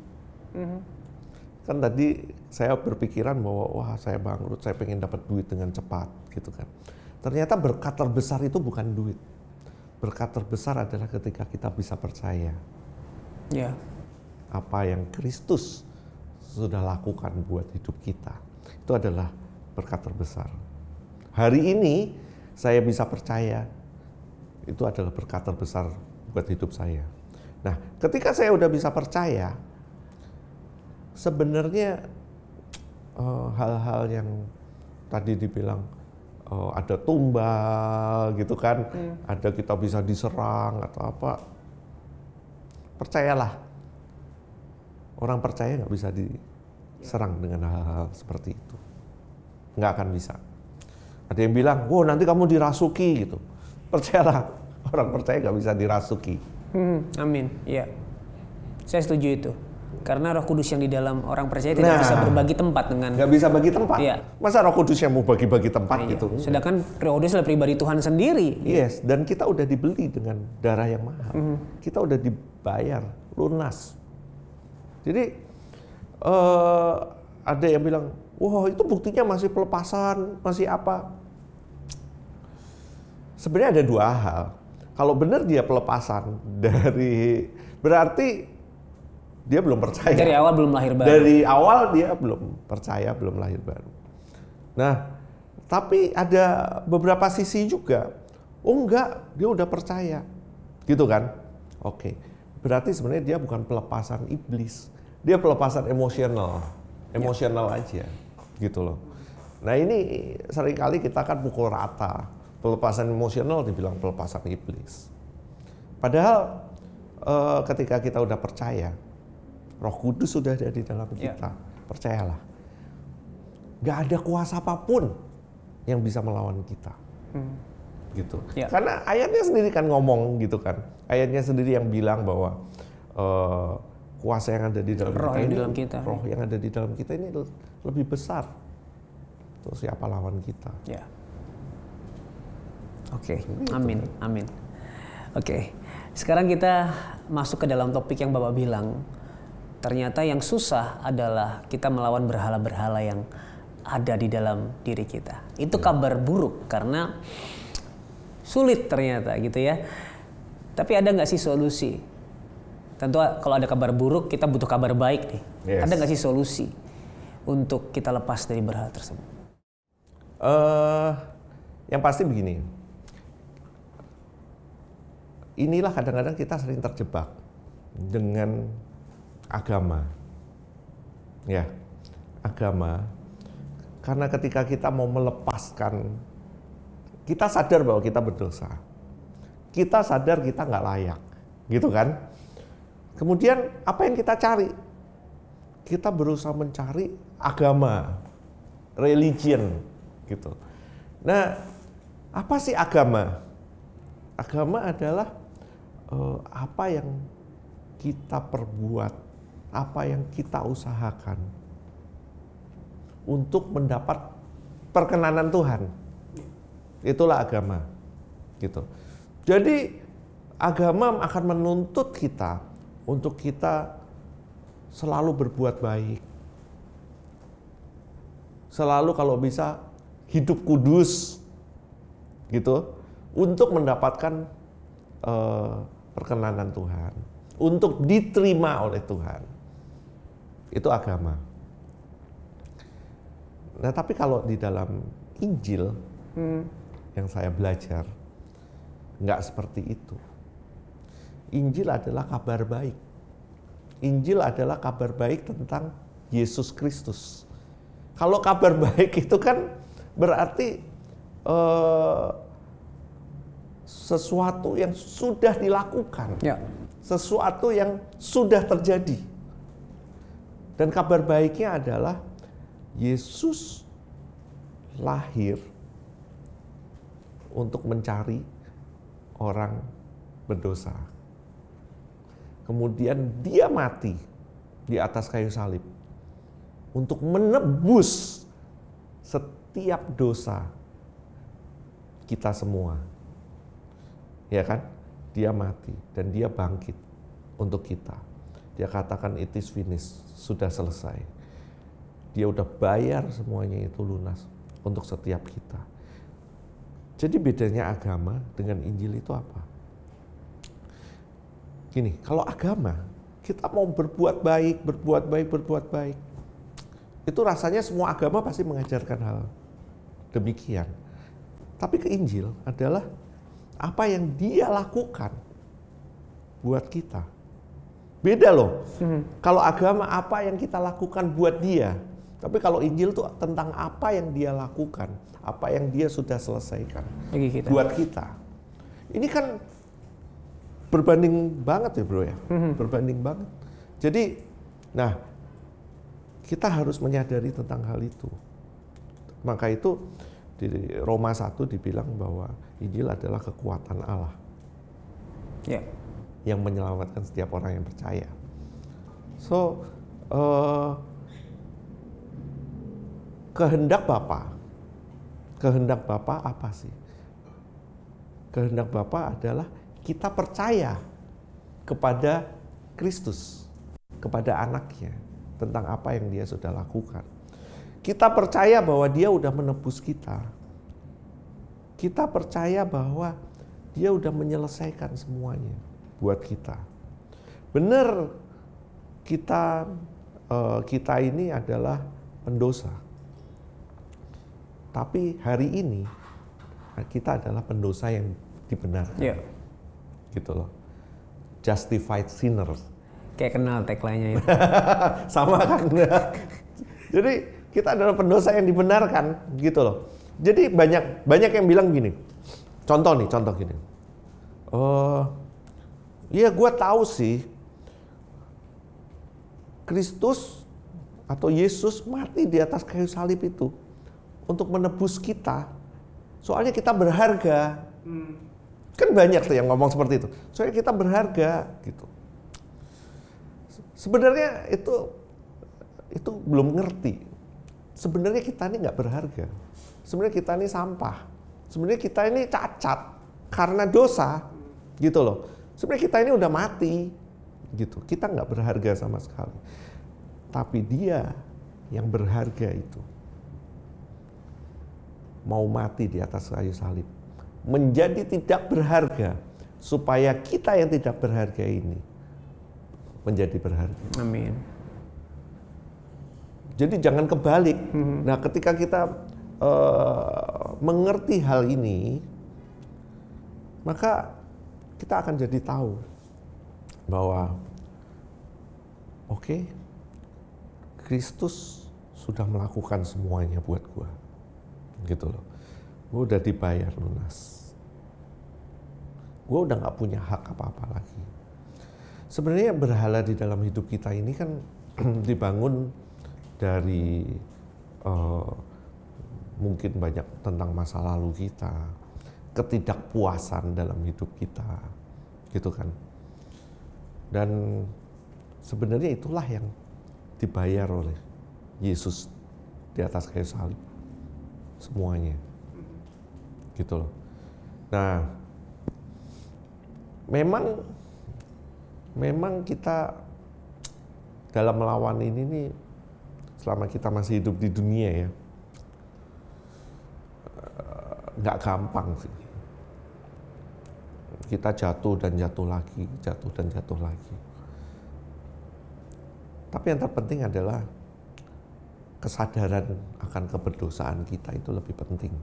Kan tadi saya berpikiran bahwa wah saya bangkrut, saya pengen dapat duit dengan cepat, gitu kan. Ternyata berkat terbesar itu bukan duit. Berkat terbesar adalah ketika kita bisa percaya. Ya. Apa yang Kristus sudah lakukan buat hidup kita, itu adalah berkat terbesar. Hari ini saya bisa percaya. Itu adalah berkat terbesar buat hidup saya. Nah, ketika saya udah bisa percaya, sebenarnya hal-hal yang tadi dibilang ada tumbal gitu kan, ada kita bisa diserang atau apa, percayalah. Orang percaya nggak bisa diserang dengan hal-hal seperti itu. Nggak akan bisa. Ada yang bilang, "Wow, nanti kamu dirasuki," gitu. Percayalah, orang percaya nggak bisa dirasuki. Amin. Ya, saya setuju itu. Karena Roh Kudus yang di dalam orang percaya tidak bisa berbagi tempat dengan. Nggak bisa bagi tempat. Ya. Masa Roh Kudus yang mau bagi-bagi tempat gitu? Sedangkan Roh Kudus adalah pribadi Tuhan sendiri. Yes, dan kita udah dibeli dengan darah yang mahal. Kita udah dibayar lunas. Jadi Ada yang bilang, wah itu buktinya masih pelepasan, masih apa. Sebenarnya ada dua hal. Kalau benar dia pelepasan berarti dia belum percaya. Dari awal belum lahir baru. Dari awal dia belum percaya, belum lahir baru. Nah, tapi ada beberapa sisi juga. Oh enggak, dia udah percaya. Gitu kan? Oke. Berarti sebenarnya dia bukan pelepasan iblis. Dia pelepasan emosional. Emosional aja. Gitu loh. Nah ini seringkali kita kan pukul rata. Pelepasan emosional dibilang pelepasan iblis. Padahal ketika kita udah percaya, Roh Kudus sudah ada di dalam kita. Percayalah. Gak ada kuasa apapun yang bisa melawan kita. Gitu. Karena ayatnya sendiri kan ngomong gitu kan. Ayatnya sendiri yang bilang bahwa kuasa yang ada di dalam roh kita yang ini, dalam kita. roh yang ada di dalam kita ini lebih besar. Terus siapa lawan kita? Ya. Oke, amin, amin. Oke, sekarang kita masuk ke dalam topik yang Bapak bilang. Ternyata yang susah adalah kita melawan berhala-berhala yang ada di dalam diri kita. Itu kabar buruk karena sulit ternyata gitu ya. Tapi ada nggak sih solusi? Tentu kalau ada kabar buruk kita butuh kabar baik nih. Ada nggak sih solusi untuk kita lepas dari berhala tersebut? Yang pasti begini. Inilah kadang-kadang kita sering terjebak dengan agama. Ya, agama. Karena ketika kita mau melepaskan, kita sadar bahwa kita berdosa. Kita sadar kita nggak layak. Gitu kan? Kemudian apa yang kita cari? Kita berusaha mencari agama, religion, gitu. Nah, apa sih agama? Agama adalah apa yang kita perbuat, apa yang kita usahakan untuk mendapat perkenanan Tuhan. Itulah agama, gitu. Jadi agama akan menuntut kita untuk kita selalu berbuat baik, selalu kalau bisa hidup kudus, gitu, untuk mendapatkan perkenanan Tuhan, untuk diterima oleh Tuhan. Itu agama. Nah, tapi kalau di dalam Injil yang saya belajar, nggak seperti itu. Injil adalah kabar baik. Injil adalah kabar baik tentang Yesus Kristus. Kalau kabar baik itu kan berarti sesuatu yang sudah dilakukan, sesuatu yang sudah terjadi. Dan kabar baiknya adalah Yesus lahir untuk mencari orang berdosa. Kemudian dia mati di atas kayu salib untuk menebus setiap dosa kita semua. Ya kan? Dia mati dan dia bangkit untuk kita. Dia katakan it is finished, sudah selesai. Dia udah bayar semuanya itu lunas untuk setiap kita. Jadi bedanya agama dengan Injil itu apa? Gini, kalau agama kita mau berbuat baik, berbuat baik. Itu rasanya semua agama pasti mengajarkan hal demikian. Tapi ke Injil adalah apa yang dia lakukan buat kita. Beda loh. Kalau agama apa yang kita lakukan buat dia. Tapi kalau Injil tuh tentang apa yang dia lakukan, apa yang dia sudah selesaikan buat kita. Ini kan berbanding banget ya bro ya, berbanding banget. Jadi, nah kita harus menyadari tentang hal itu. Maka itu di Roma 1 dibilang bahwa Injil adalah kekuatan Allah yang menyelamatkan setiap orang yang percaya. So, kehendak Bapa apa sih? Kehendak Bapa adalah kita percaya kepada Kristus, kepada anaknya. tentang apa yang dia sudah lakukan. Kita percaya bahwa dia udah menebus kita. Kita percaya bahwa dia udah menyelesaikan semuanya buat kita. Benar, kita ini adalah pendosa. Tapi hari ini kita adalah pendosa yang dibenarkan. Yeah. Gitu loh. Justified sinners. Kayak kenal tagline-nya itu. Sama kan. Jadi kita adalah pendosa yang dibenarkan, gitu loh. Jadi banyak yang bilang gini. Contoh gini. Iya, gue tahu sih Kristus atau Yesus mati di atas kayu salib itu untuk menebus kita. Soalnya kita berharga. Kan banyak tuh yang ngomong seperti itu. Soalnya kita berharga, gitu. Sebenarnya itu belum ngerti. Sebenarnya kita ini nggak berharga. Sebenarnya kita ini sampah. Sebenarnya kita ini cacat karena dosa, gitu loh. Sebenarnya kita ini udah mati, gitu. Kita nggak berharga sama sekali. Tapi Dia yang berharga itu mau mati di atas kayu salib, menjadi tidak berharga supaya kita yang tidak berharga ini menjadi berharga. Amin. Jadi jangan kebalik. Nah, ketika kita mengerti hal ini, maka kita akan jadi tahu bahwa oke, Kristus sudah melakukan semuanya buat gua. Gitu loh. Gua udah dibayar lunas. Gua udah gak punya hak apa-apa lagi. Sebenarnya berhala di dalam hidup kita ini kan dibangun dari mungkin banyak tentang masa lalu kita, ketidakpuasan dalam hidup kita, gitu kan. Dan sebenarnya itulah yang dibayar oleh Yesus di atas kayu salib, semuanya, gitu loh. Nah, memang kita dalam melawan ini nih, selama kita masih hidup di dunia ya, nggak gampang sih. Kita jatuh dan jatuh lagi, jatuh dan jatuh lagi. Tapi yang terpenting adalah kesadaran akan keberdosaan kita itu lebih penting.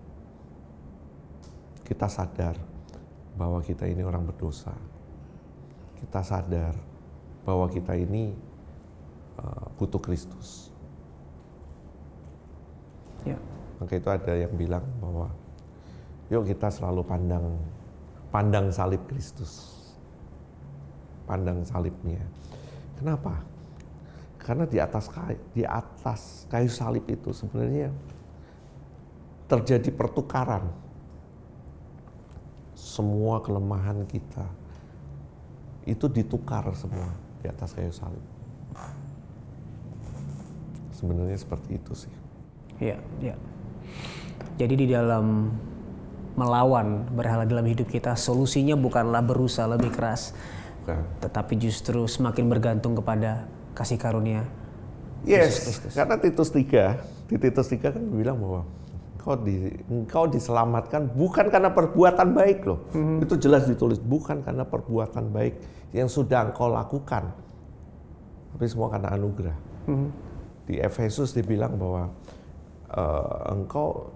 Kita sadar bahwa kita ini orang berdosa. Kita sadar bahwa kita ini butuh Kristus. Ya. Maka itu ada yang bilang bahwa yuk kita selalu pandang salib Kristus. Pandang salibnya. Kenapa? Karena di atas kayu salib itu sebenarnya terjadi pertukaran. Semua kelemahan kita itu ditukar semua di atas kayu salib. Sebenarnya seperti itu sih. Iya, iya. Jadi di dalam melawan berhala dalam hidup kita, solusinya bukanlah berusaha lebih keras, tetapi justru semakin bergantung kepada kasih karunia Yesus Kristus. Karena Titus 3 kan bilang bahwa engkau diselamatkan bukan karena perbuatan baik loh. Itu jelas ditulis, bukan karena perbuatan baik yang sudah engkau lakukan, tapi semua karena anugerah. Di Efesus dibilang bahwa engkau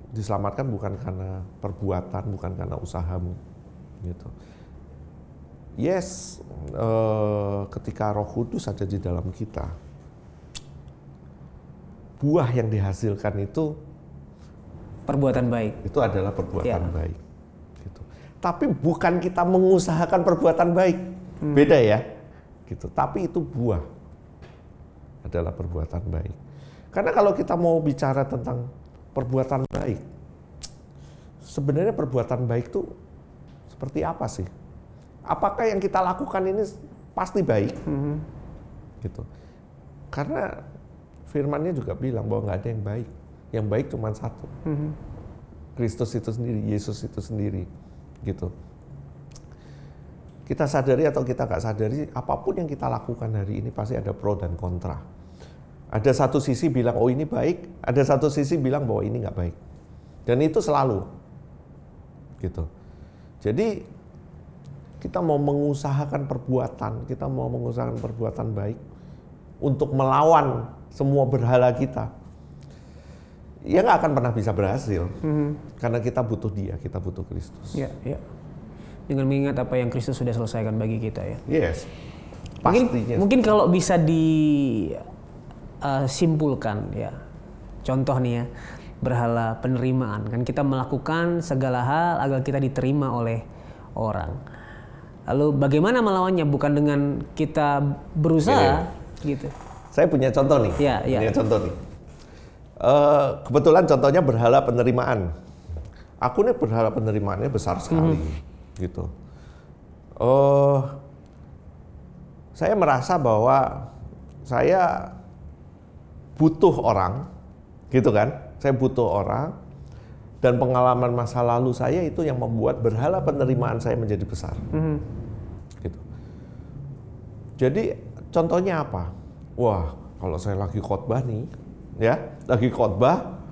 diselamatkan bukan karena perbuatan, bukan karena usahamu, gitu. Yes, ketika Roh Kudus ada di dalam kita, buah yang dihasilkan itu perbuatan baik. Itu adalah perbuatan baik. Gitu. Tapi bukan kita mengusahakan perbuatan baik, beda ya. Gitu. Tapi itu buah adalah perbuatan baik. Karena kalau kita mau bicara tentang perbuatan baik, sebenarnya perbuatan baik itu seperti apa sih? Apakah yang kita lakukan ini pasti baik? Gitu. Karena firman-Nya juga bilang bahwa nggak ada yang baik. Yang baik cuma satu. Kristus itu sendiri, Yesus itu sendiri. Gitu. Kita sadari atau kita nggak sadari, apapun yang kita lakukan hari ini pasti ada pro dan kontra. Ada satu sisi bilang, oh ini baik, ada satu sisi bilang bahwa ini nggak baik. Dan itu selalu. Gitu. Jadi, kita mau mengusahakan perbuatan baik untuk melawan semua berhala kita. Ya nggak akan pernah bisa berhasil. Karena kita butuh Dia, kita butuh Kristus. Ya, ya. Dengan mengingat apa yang Kristus sudah selesaikan bagi kita ya. Yes. Pastinya. Mungkin kalau bisa disimpulkan ya. Contoh nih ya, berhala penerimaan. Kan kita melakukan segala hal agar kita diterima oleh orang. Lalu bagaimana melawannya? Bukan dengan kita berusaha gitu. Saya punya contoh nih. Punya contoh nih. Kebetulan contohnya berhala penerimaan. Aku nih berhala penerimaannya besar sekali. Gitu. Saya merasa bahwa saya butuh orang, gitu kan? Saya butuh orang, dan pengalaman masa lalu saya itu yang membuat berhala penerimaan saya menjadi besar. Gitu. Jadi contohnya apa? Wah, kalau saya lagi khotbah nih, ya, lagi khotbah,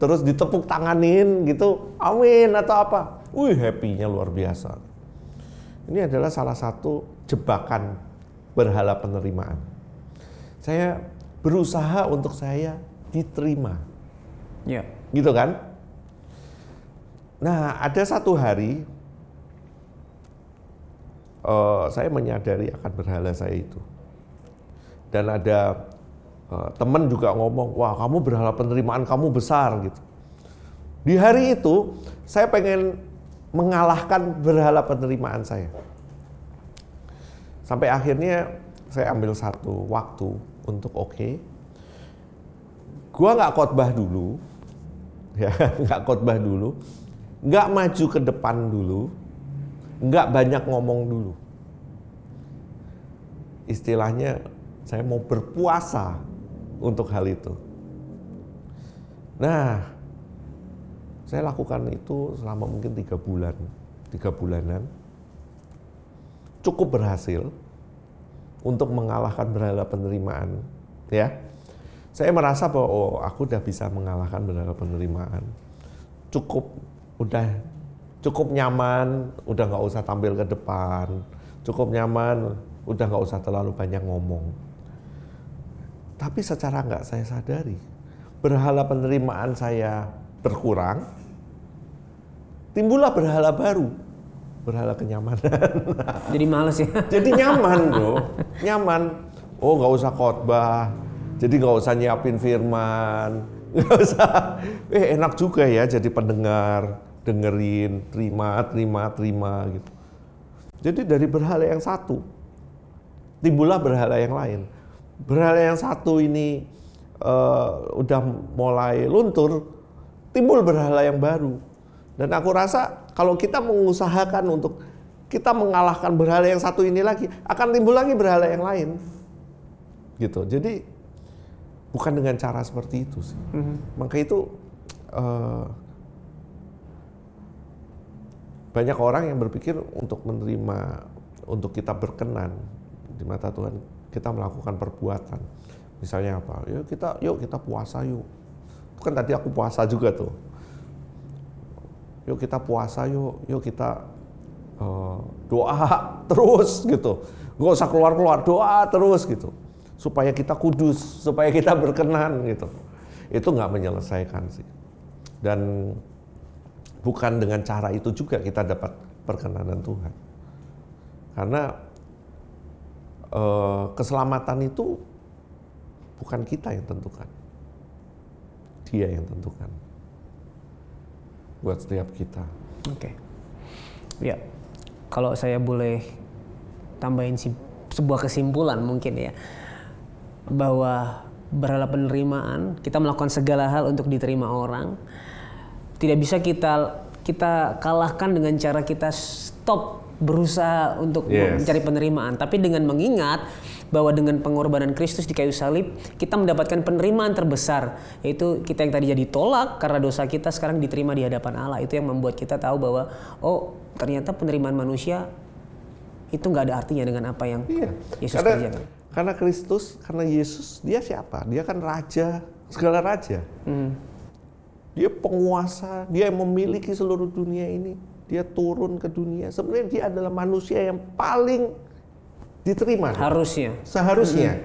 terus ditepuk tanganin gitu, amin atau apa? Happy-nya luar biasa. Ini adalah salah satu jebakan berhala penerimaan. Saya berusaha untuk saya diterima. Ya. Gitu kan? Nah, ada satu hari saya menyadari akan berhala saya itu. Dan ada teman juga ngomong, wah kamu berhala penerimaan kamu besar gitu. Di hari itu, saya pengen mengalahkan berhala penerimaan saya. Sampai akhirnya saya ambil satu waktu untuk gua nggak khotbah dulu, ya nggak khotbah dulu, nggak maju ke depan dulu, nggak banyak ngomong dulu. Istilahnya saya mau berpuasa untuk hal itu. Nah, saya lakukan itu selama mungkin 3 bulanan. Cukup berhasil untuk mengalahkan berhala penerimaan, ya. Saya merasa bahwa aku udah bisa mengalahkan berhala penerimaan. Cukup nyaman, udah nggak usah tampil ke depan. Cukup nyaman, udah nggak usah terlalu banyak ngomong. Tapi secara nggak saya sadari, berhala penerimaan saya berkurang, timbullah berhala baru. Berhala kenyamanan. Jadi males ya? Jadi nyaman bro, nyaman. Oh nggak usah khotbah, jadi nggak usah nyiapin firman, nggak usah. Enak juga ya jadi pendengar, dengerin, terima gitu. Jadi dari berhala yang satu, timbullah berhala yang lain. Berhala yang satu ini udah mulai luntur, timbul berhala yang baru. Dan aku rasa kalau kita mengusahakan untuk kita mengalahkan berhala yang satu ini lagi, akan timbul lagi berhala yang lain. Gitu. Jadi bukan dengan cara seperti itu sih. Maka itu banyak orang yang berpikir untuk menerima, untuk kita berkenan di mata Tuhan, kita melakukan perbuatan. Misalnya apa? Yuk kita puasa yuk. Kan tadi aku puasa juga tuh. Yuk kita puasa yuk kita doa terus gitu. Nggak usah keluar-keluar, doa terus gitu. Supaya kita kudus, supaya kita berkenan gitu. Itu nggak menyelesaikan sih. Dan bukan dengan cara itu juga kita dapat perkenanan Tuhan. Karena keselamatan itu bukan kita yang tentukan. Dia yang tentukan. Buat setiap kita. Oke. Ya, kalau saya boleh tambahin sebuah kesimpulan mungkin ya, bahwa berhala penerimaan, kita melakukan segala hal untuk diterima orang, tidak bisa kita kalahkan dengan cara kita stop berusaha untuk mencari penerimaan, tapi dengan mengingat bahwa dengan pengorbanan Kristus di kayu salib, kita mendapatkan penerimaan terbesar, yaitu kita yang tadi jadi tolak karena dosa kita sekarang diterima di hadapan Allah. Itu yang membuat kita tahu bahwa ternyata penerimaan manusia itu nggak ada artinya dengan apa yang Yesus kerjakan. Karena Kristus, karena Yesus, dia siapa? Dia kan raja, segala raja. Dia penguasa, dia yang memiliki seluruh dunia ini. Dia turun ke dunia. Sebenarnya dia adalah manusia yang paling diterima. Harusnya. Seharusnya.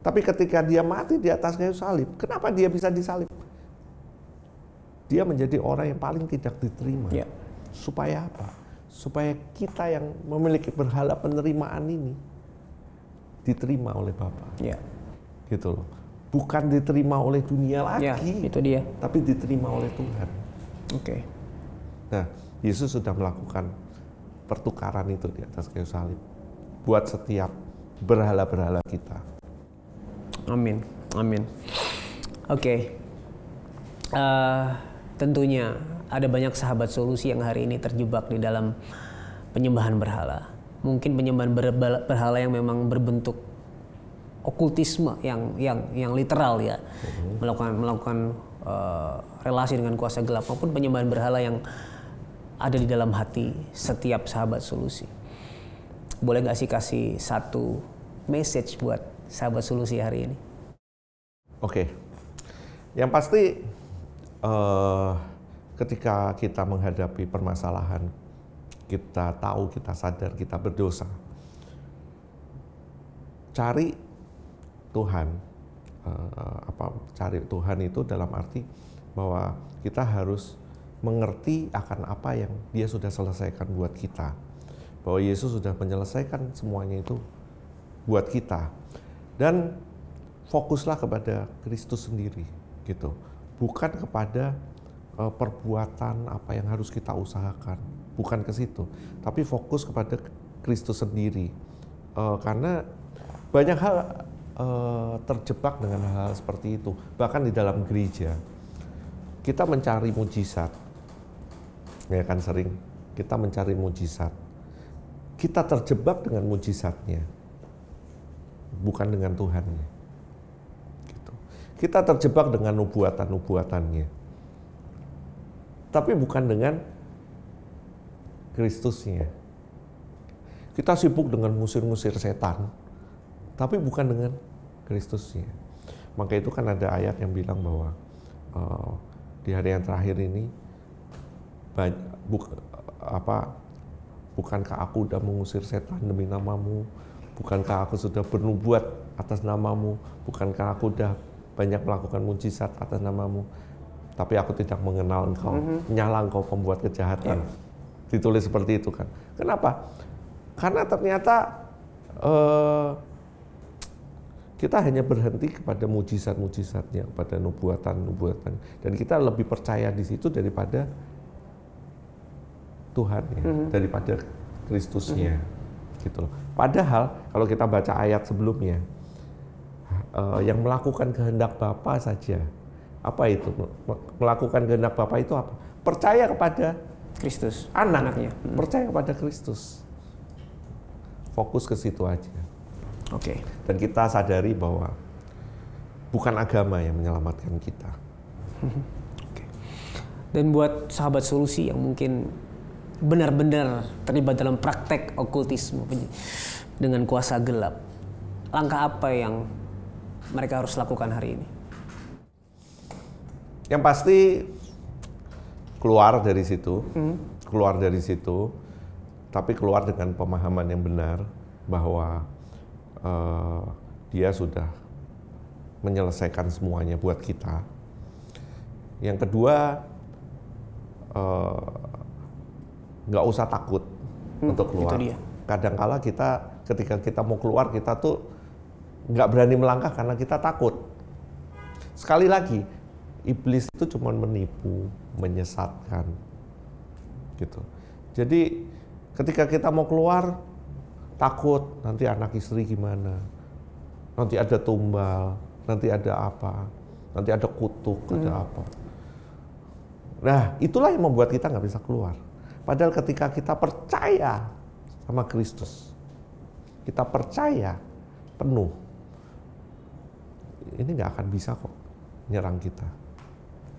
Tapi ketika dia mati di atas kayu salib, kenapa dia bisa disalib? Dia menjadi orang yang paling tidak diterima. Ya. Supaya apa? Supaya kita yang memiliki berhala penerimaan ini diterima oleh Bapa. Ya. Gitu loh. Bukan diterima oleh dunia lagi. Ya, itu dia. Tapi diterima oleh Tuhan. Oke. Nah, Yesus sudah melakukan pertukaran itu di atas kayu salib. Buat setiap berhala-berhala kita. Amin, amin. Oke. Tentunya ada banyak sahabat solusi yang hari ini terjebak di dalam penyembahan berhala. Mungkin penyembahan berhala yang memang berbentuk okultisme yang literal ya, melakukan relasi dengan kuasa gelap, maupun penyembahan berhala yang ada di dalam hati setiap sahabat solusi. Boleh nggak sih kasih satu message buat sahabat solusi hari ini? Oke. Yang pasti ketika kita menghadapi permasalahan, kita tahu, kita sadar, kita berdosa, cari Tuhan. Cari Tuhan itu dalam arti bahwa kita harus mengerti akan apa yang Dia sudah selesaikan buat kita. Bahwa Yesus sudah menyelesaikan semuanya itu buat kita. Dan fokuslah kepada Kristus sendiri, gitu. Bukan kepada perbuatan apa yang harus kita usahakan, bukan ke situ. Tapi fokus kepada Kristus sendiri. Karena banyak hal terjebak dengan hal seperti itu. Bahkan di dalam gereja, kita mencari mujizat. Ya kan, sering kita mencari mujizat. Kita terjebak dengan mujizatnya, bukan dengan Tuhannya. Gitu. Kita terjebak dengan nubuatan-nubuatannya, tapi bukan dengan Kristusnya. Kita sibuk dengan ngusir-ngusir setan, tapi bukan dengan Kristusnya. Maka itu kan ada ayat yang bilang bahwa di hari yang terakhir ini bukankah aku sudah mengusir setan demi namamu? Bukankah aku sudah bernubuat atas namamu? Bukankah aku sudah banyak melakukan mujizat atas namamu? Tapi aku tidak mengenal engkau, nyala engkau pembuat kejahatan. Ditulis seperti itu kan. Kenapa? Karena ternyata kita hanya berhenti kepada mujizat-mujizatnya, kepada nubuatan-nubuatan. Dan kita lebih percaya di situ daripada Tuhan, ya, daripada Kristusnya. Gitu. Padahal kalau kita baca ayat sebelumnya, yang melakukan kehendak Bapa saja. Apa itu? Melakukan kehendak Bapa itu apa? Percaya kepada Kristus, anaknya. Percaya kepada Kristus. Fokus ke situ aja. Oke. Dan kita sadari bahwa bukan agama yang menyelamatkan kita. Oke. Dan buat sahabat solusi yang mungkin benar-benar terlibat dalam praktek okultisme dengan kuasa gelap, langkah apa yang mereka harus lakukan hari ini? Yang pasti keluar dari situ, tapi keluar dengan pemahaman yang benar bahwa Dia sudah menyelesaikan semuanya buat kita. Yang kedua, nggak usah takut untuk keluar. Kadang-kala kita ketika kita mau keluar, kita tuh nggak berani melangkah karena kita takut. Sekali lagi, iblis itu cuma menipu, menyesatkan, gitu. Jadi ketika kita mau keluar, takut nanti anak istri gimana, nanti ada tumbal, nanti ada apa, nanti ada kutuk, ada apa. Nah, itulah yang membuat kita nggak bisa keluar. Padahal ketika kita percaya sama Kristus, kita percaya penuh, ini nggak akan bisa kok nyerang kita.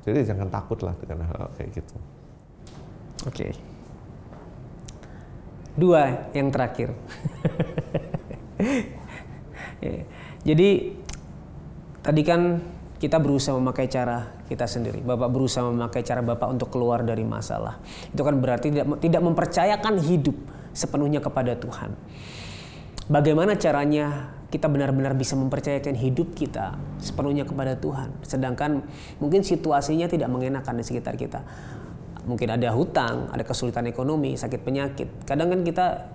Jadi jangan takutlah dengan hal kayak gitu. Oke. Dua yang terakhir. Jadi tadi kan kita berusaha memakai cara kita sendiri. Bapak berusaha memakai cara Bapak untuk keluar dari masalah. Itu kan berarti tidak mempercayakan hidup sepenuhnya kepada Tuhan. Bagaimana caranya kita benar-benar bisa mempercayakan hidup kita sepenuhnya kepada Tuhan, sedangkan mungkin situasinya tidak mengenakan di sekitar kita. Mungkin ada hutang, ada kesulitan ekonomi, sakit penyakit. Kadang kan kita,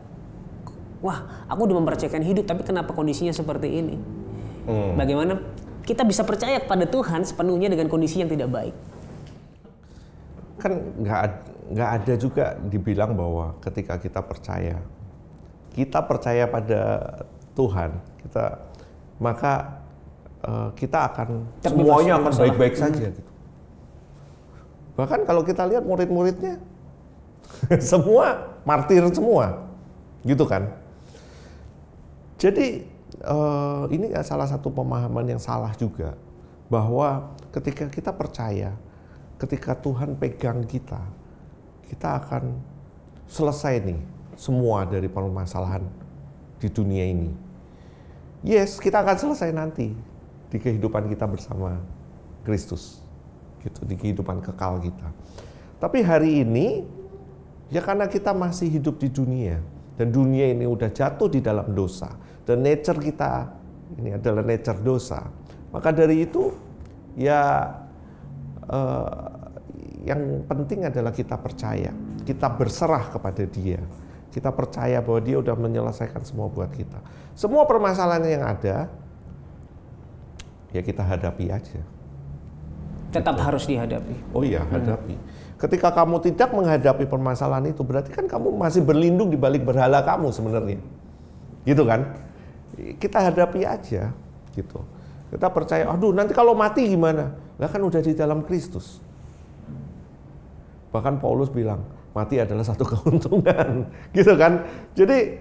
wah, aku udah mempercayakan hidup, tapi kenapa kondisinya seperti ini? Bagaimana kita bisa percaya kepada Tuhan sepenuhnya dengan kondisi yang tidak baik? Kan nggak ada juga dibilang bahwa ketika kita percaya pada Tuhan, maka kita akan semuanya akan baik-baik saja. Gitu. Bahkan kalau kita lihat murid-muridnya, semua martir semua, gitu kan? Jadi ini salah satu pemahaman yang salah juga, bahwa ketika kita percaya, ketika Tuhan pegang kita akan selesai nih semua dari permasalahan di dunia ini. Yes, kita akan selesai nanti di kehidupan kita bersama Kristus, gitu, di kehidupan kekal kita. Tapi hari ini, ya karena kita masih hidup di dunia, dan dunia ini udah jatuh di dalam dosa, dan nature kita ini adalah nature dosa, maka dari itu, ya yang penting adalah kita percaya, kita berserah kepada Dia. Kita percaya bahwa Dia udah menyelesaikan semua buat kita. Semua permasalahan yang ada, ya kita hadapi aja. Tetap harus dihadapi. Oh iya, hadapi. Ketika kamu tidak menghadapi permasalahan itu, berarti kan kamu masih berlindung di balik berhala kamu sebenarnya. Gitu kan? Kita hadapi aja, gitu. Kita percaya, aduh nanti kalau mati gimana? Lah kan udah di dalam Kristus. Bahkan Paulus bilang, mati adalah satu keuntungan, gitu kan? Jadi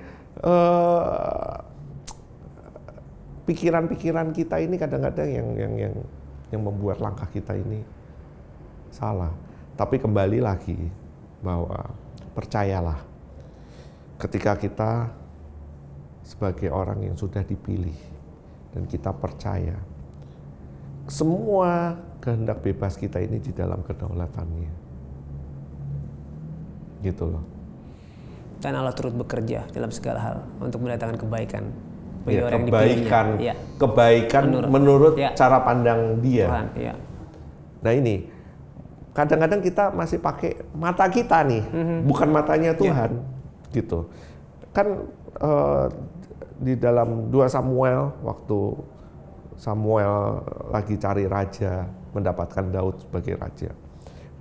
pikiran-pikiran kita ini kadang-kadang yang membuat langkah kita ini salah. Tapi kembali lagi bahwa percayalah, ketika kita sebagai orang yang sudah dipilih dan kita percaya, semua kehendak bebas kita ini di dalam kedaulatannya. Gitu loh. Dan Allah turut bekerja dalam segala hal untuk mendatangkan kebaikan bagi ya, orang yang dipilihnya. Ya. Kebaikan menurut cara pandang Dia. Tuhan, ya. Nah ini, kadang-kadang kita masih pakai mata kita nih, bukan matanya Tuhan, gitu. Kan di dalam 2 Samuel, waktu Samuel lagi cari raja, mendapatkan Daud sebagai raja,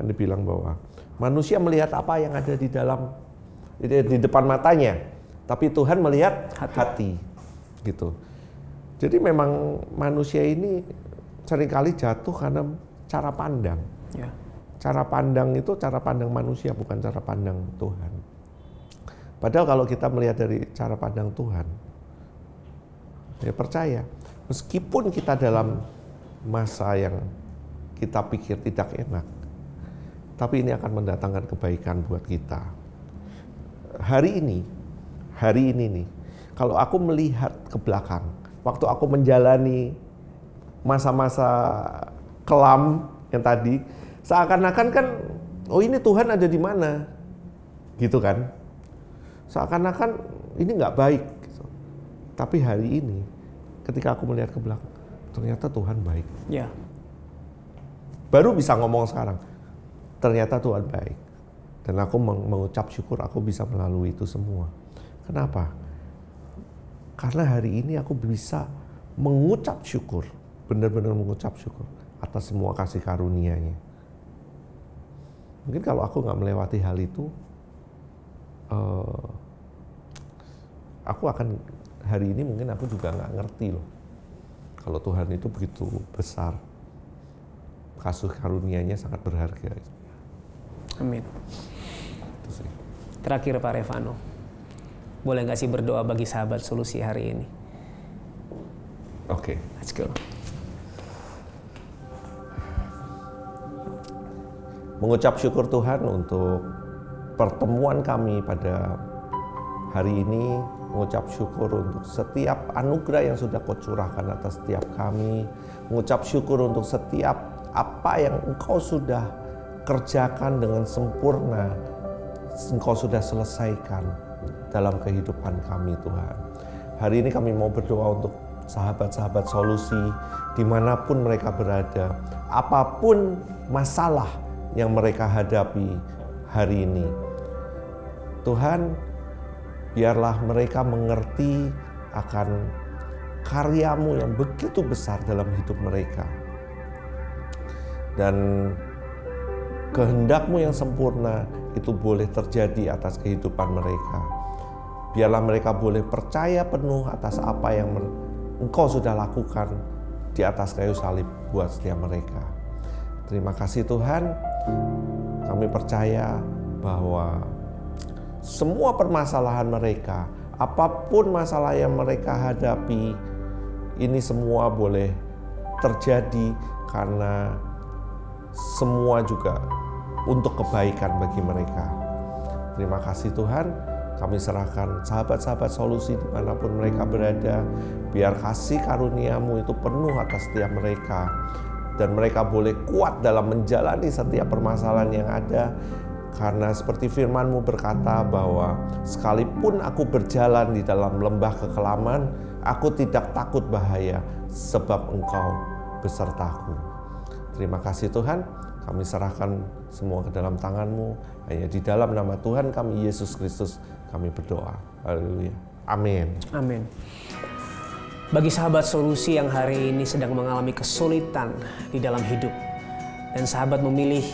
kan dibilang bahwa manusia melihat apa yang ada di depan matanya, tapi Tuhan melihat hati. Gitu. Jadi memang manusia ini seringkali jatuh karena cara pandang. Ya. Cara pandang itu cara pandang manusia, bukan cara pandang Tuhan. Padahal kalau kita melihat dari cara pandang Tuhan, ya percaya, meskipun kita dalam masa yang kita pikir tidak enak, tapi ini akan mendatangkan kebaikan buat kita. Hari ini nih, kalau aku melihat ke belakang, waktu aku menjalani masa-masa kelam yang tadi, seakan-akan kan, oh ini Tuhan ada di mana, gitu kan? Seakan-akan ini nggak baik. Gitu. Tapi hari ini, ketika aku melihat ke belakang, ternyata Tuhan baik. Ya. Baru bisa ngomong sekarang, ternyata Tuhan baik. Dan aku mengucap syukur aku bisa melalui itu semua. Kenapa? Karena hari ini aku bisa mengucap syukur, benar-benar mengucap syukur atas semua kasih karunia-Nya. Mungkin kalau aku nggak melewati hal itu, aku akan hari ini mungkin aku juga nggak ngerti loh. Kalau Tuhan itu begitu besar, kasih karunia-Nya sangat berharga. Amin. Terakhir Pak Revano, boleh nggak sih berdoa bagi sahabat solusi hari ini? Oke. Let's go. Mengucap syukur Tuhan untuk pertemuan kami pada hari ini mengucap syukur untuk setiap anugerah yang sudah Kau curahkan atas setiap kami. Mengucap syukur untuk setiap apa yang Engkau sudah kerjakan dengan sempurna, Engkau sudah selesaikan dalam kehidupan kami Tuhan. Hari ini kami mau berdoa untuk sahabat-sahabat solusi dimanapun mereka berada, apapun masalah yang mereka hadapi hari ini. Tuhan, biarlah mereka mengerti akan karya-Mu yang begitu besar dalam hidup mereka. Dan kehendak-Mu yang sempurna itu boleh terjadi atas kehidupan mereka. Biarlah mereka boleh percaya penuh atas apa yang Engkau sudah lakukan di atas kayu salib buat setiap mereka. Terima kasih Tuhan, kami percaya bahwa semua permasalahan mereka, apapun masalah yang mereka hadapi, ini semua boleh terjadi karena semua juga untuk kebaikan bagi mereka. Terima kasih Tuhan, kami serahkan sahabat-sahabat solusi dimanapun mereka berada. Biar kasih karunia-Mu itu penuh atas setiap mereka. Dan mereka boleh kuat dalam menjalani setiap permasalahan yang ada. Karena seperti firman-Mu berkata bahwa sekalipun aku berjalan di dalam lembah kekelaman, aku tidak takut bahaya sebab Engkau besertaku. Terima kasih Tuhan, kami serahkan semua ke dalam tangan-Mu. Hanya di dalam nama Tuhan kami Yesus Kristus kami berdoa. Haleluya. Amin. Amin. Bagi sahabat solusi yang hari ini sedang mengalami kesulitan di dalam hidup, dan sahabat memilih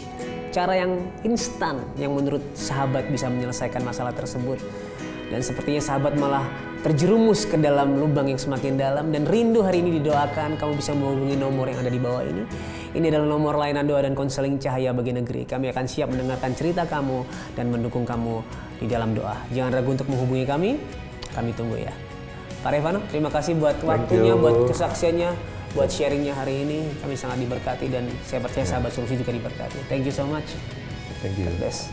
cara yang instan yang menurut sahabat bisa menyelesaikan masalah tersebut, dan sepertinya sahabat malah terjerumus ke dalam lubang yang semakin dalam dan rindu hari ini didoakan, kamu bisa menghubungi nomor yang ada di bawah ini. Ini adalah nomor layanan doa dan konseling Cahaya Bagi Negeri. Kami akan siap mendengarkan cerita kamu dan mendukung kamu di dalam doa. Jangan ragu untuk menghubungi kami tunggu ya. Pak Revano, terima kasih buat waktunya, buat kesaksiannya, buat sharingnya hari ini. Kami sangat diberkati dan saya percaya sahabat solusi juga diberkati. Thank you so much. Thank you. God bless.